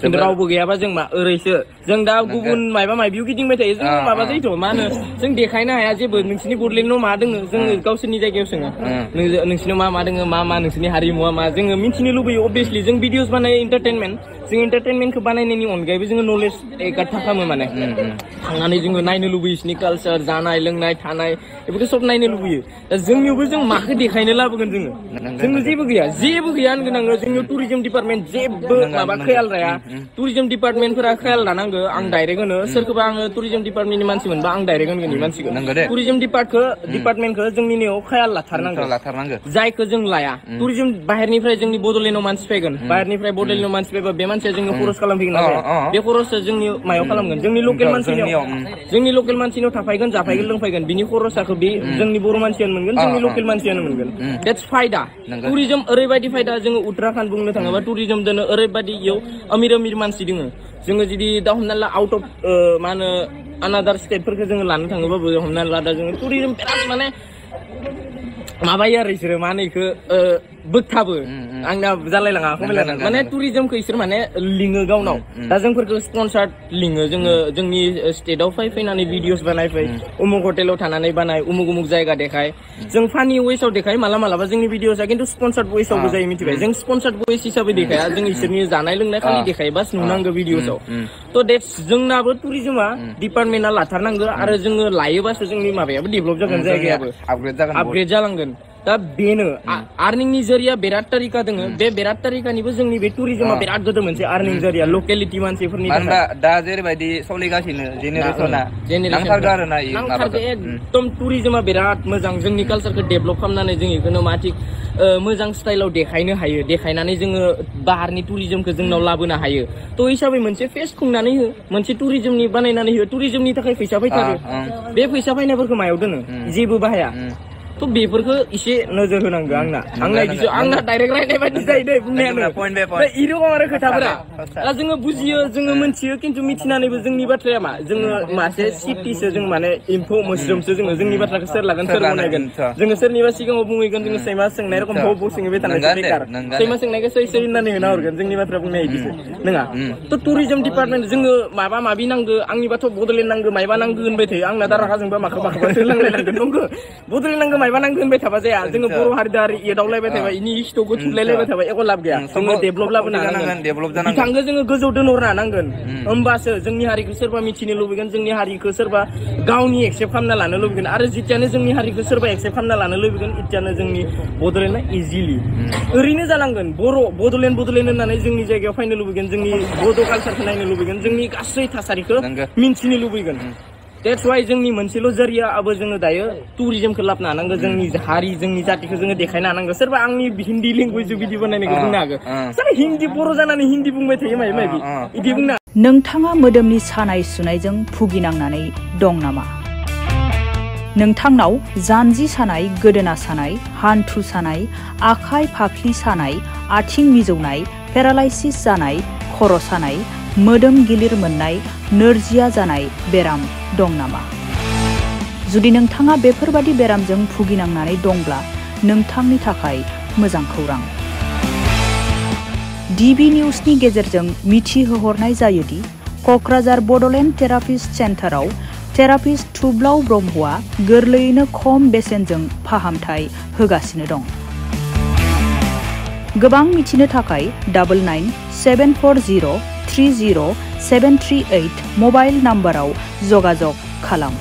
खिन्थु रावबो गैयाबा जों मा ओरैसो जों दा गुबुन मायबा मायबियाव गिदिंबाय थायो जों माबा जायोथ' मा होनो जों देखायनो हाया जेबो नोंसिनि बडलेण्डआव मा दोङो जोङो गावसोरनि जायगायाव सोङो नोंसिनाव मा दोङो मा नोंसिनि हारिमुआ मा जोङो मिथिनो लुबैयो अबभियासलि जों भिडिअस बानायो एन्टारटेनमेन्ट जों एन्टारटेनमेन्टखौ बानायनायनि अनगायैबो जोङो नलेज एगार थाखामो माने थांनानै जोङो नायनो लुबैयो बिसिनि कालचार जानाय लोंनाय थानाय बेफोरखौ सब नायनो लुबैयो दा जोंनियावबो जों माखौ देखायनो लाबोगोन जोङो जेबो गैया होनगोन आङो जोंनियाव टुरिजम डिपार्टमेन्ट जेबो माबा ख्याल लाया टुरिजम डिपार्टमेन्टफोरा ख्याल लानांगो आं डाइरेक्ट होनो सोरखौबा आङो टुरिजम डिपार्टमेन्टनि मानसि मोनबा आं डाइरेक्ट होनगोन बे मानसिखौ टुरिजम डिपार्टमेन्टखौ जोंनि नेयाव ख्याल लाथारनांगो जायखौ जों लाया टुरिजम बाहेरनिफ्राय जोंनि बडलेण्डआव मानसि फैगोन बाहेरनिफ्राय बडलेण्डआव मानसि फैबा बे मानसिया जोंनो खरस खालामफैगोन बे खरसआ जोंनि मायाव खालामगोन जोंनि लकेल मानसिनाव थाफायगोन जाफायगोन लोंफायगोन बिनि खरसाखौ बे जोंनि बर' मानसियानो मोनगोन जोंनि लकेल मानसियानो मोनगोन देट्स फायदा टुरिजम ओरैबायदि फायदा जोङो उत्तराखण्ड बुंनो थाङोबा टुरिजम दोनो ओरैबायदि इयाव अमिर मानसि दोङो जोङो जुदि दा हमना ला आउट अफ मा होनो आनादार स्टेटफोरखौ जोङो लानो थाङोबाबो हमना ला दा जोङो टुरिजम बिराद माने माबायो आरो इसोरो मा होनो इखो बोगथाबो आंना जालायलाङा माने टुरिजमखौ इसोर माने लिङो गावनाव दा जोंफोरखौ स्पन्सार लिङो जोङो जोंनि स्टेटआव फैनानै भिडिअस बानायफै उमुक हटेलाव थानानै बानाय उमुक जायगा देखाय जों फानि वेसआव देखाय मालाबा जोंनि भिडिअसआ खिन्थु स्पन्सार्ड वेसआवबो जायो मिथिबाय जों स्पन्सार्ड वेस हिसाबै देखाया जों इसोरनि जानाय लोंनाय खालि देखायो बास नुनांगौ भिडिअसआव थ' देट्स जोंनाबो टुरिजमा डिपार्टमेन्टआ लाथारनांगौ आरो जोङो लायोबासो जोंनि माबायाबो डेभेलप जागोन जायगायाबो आपग्रेड जालांगोन दा बेनो आर्निंनि जरिया बिराद तारिका दोङो बे बिराद तारिकानिबो जोंनि बे टुरिजमा बिराद गोदो मोनसे आर्निं जरिया लकेलिटि मानसिफोरनि दा जेरैबायदि सोलिगासिनो जेनेरेसना नांथारगौ एकदम टुरिजमा बिराद मोजां जोंनि कालचारखौ डेभेलप खालामनानै जों इखौनो मा थिक मोजां स्टाइलाव देखायनो हायो देखायनानै जोङो बाहेरनि टुरिजमखौ जोंनाव लाबोनो हायो थ' हिसाबै मोनसे फेस्ट खुंनानै हो मोनसे टुरिजमनि बानायनानै हो टुरिजमनि थाखाय फैसा फैथारो बे फैसा फैनायफोरखौ मायाव दोनो जेबो बाहाया थ' बेफोरखौ एसे नोजोर होनांगौ आंना डाइरेक्ट रायनाय बायदि जायो दे बुंनायानो इरकम आरो खोथाफोरा दा जोङो बुजियो जोङो मिथियो खिन्थु मिथिनानैबो जोंनि बाथ्राया मा जोङो मासे सिटिसो जों माने एम्फौ मोस्रोमसो जोङो जोंनि बाथ्राखौ सोर लागोन सोर बनायगोन जोङो सोरनिबा सिगाङाव बुंहैगोन जोङो सैमा सोंनाय रखम बौ सोङैबाय थानायसो बेकार सैमा सोंनायखौ सै होननानै होना हरगोन जोंनि बाथ्रा बुंनाय बिदिसो नङा थ' टुरिजम डिपार्टमेन्ट जोङो माबा माबि नांगौ आंनिबाथ' बडलेण्ड नांगौ मायबा नांगौ होनबाय थायो आंना दा रागा जोंबा माखौ होलांलायनांगोन नंगौ बडलेण्ड नांगौ मायबा नांगौ होनबाय थाबा जाया जोङो बर' हारि एदावलायबाय थाबाय इनि हिस्ट'खौ थुलायलायबाय थाबाय एख' लाब गैया जोङो डेभेलप लाबोनो हानांगोन बिथांखौ जोङो गोजौ दोनहरनो हानांगोन होमबासो जोंनि हारिखौ सोरबा मिथिनो लुबैगोन जोंनि हारिखौ सोरबा गावनि एक्सेप्ट खालामना लानो लुबैगोन आरो जितियानो जोंनि हारिखौ सोरबा एक्सेप्ट खालामना लानो लुबैगोन इतियानो जोंनि बडलेण्डआ इजिलि ओरैनो जालांगोन बडलेण्ड होननानै जोंनि जायगायाव फैनो लुबैगोन जोंनि बड' कालचारखौ नायनो लुबैगोन जोंनि गासै थासारिखौ मिन्थिनो लुबैगोन That's why जोंनि मोनसेल' जरियाबो जोङो दायो टुरिजमखौ लाबोनो हानांगौ जोंनि हारि जोंनि जातिखौ जोङो देखायनो हानांगौ सोरबा आंनि हिन्दी लेंगुवेजजों बिदि बानायनायखौ बुंनो हागौ सोरबा हिन्दी बर' जानानै हिन्दी बुंबाय थायो माबा माबि बिदि बुंना नोंथाङा मोदोमनि सानाय सुनायजों भुगिनांनानै दं नामा नोंथांनाव जानजि सानाय गोदोना सानाय हान्थु सानाय आखाइ फाफ्लि सानाय आथिं मिजौनाय पेरालाइसिस जानाय खर' सानाय मोदोम गिलिर मोननाय नोरजिया जानाय बेराम दं नामा जुदि नोंथाङा बेफोरबादि बेरामजों भुगिनांनानै दंब्ला नोंथांनि थाखाय मोजां खौरां DB निउसनि गेजेरजों मिथिहोहरनाय जायोदि क'क्राझार बडलेण्ड थेरापिस्ट सेन्टाराव थेरापिस्ट थुब्लाव ब्रह्मआ गोरलैयैनो खम बेसेनजों फाहामथाय होगासिनो दं गोबां मिथिनो थाखाय 9974030738 मबाइल नाम्बाराव जगाजग खालाम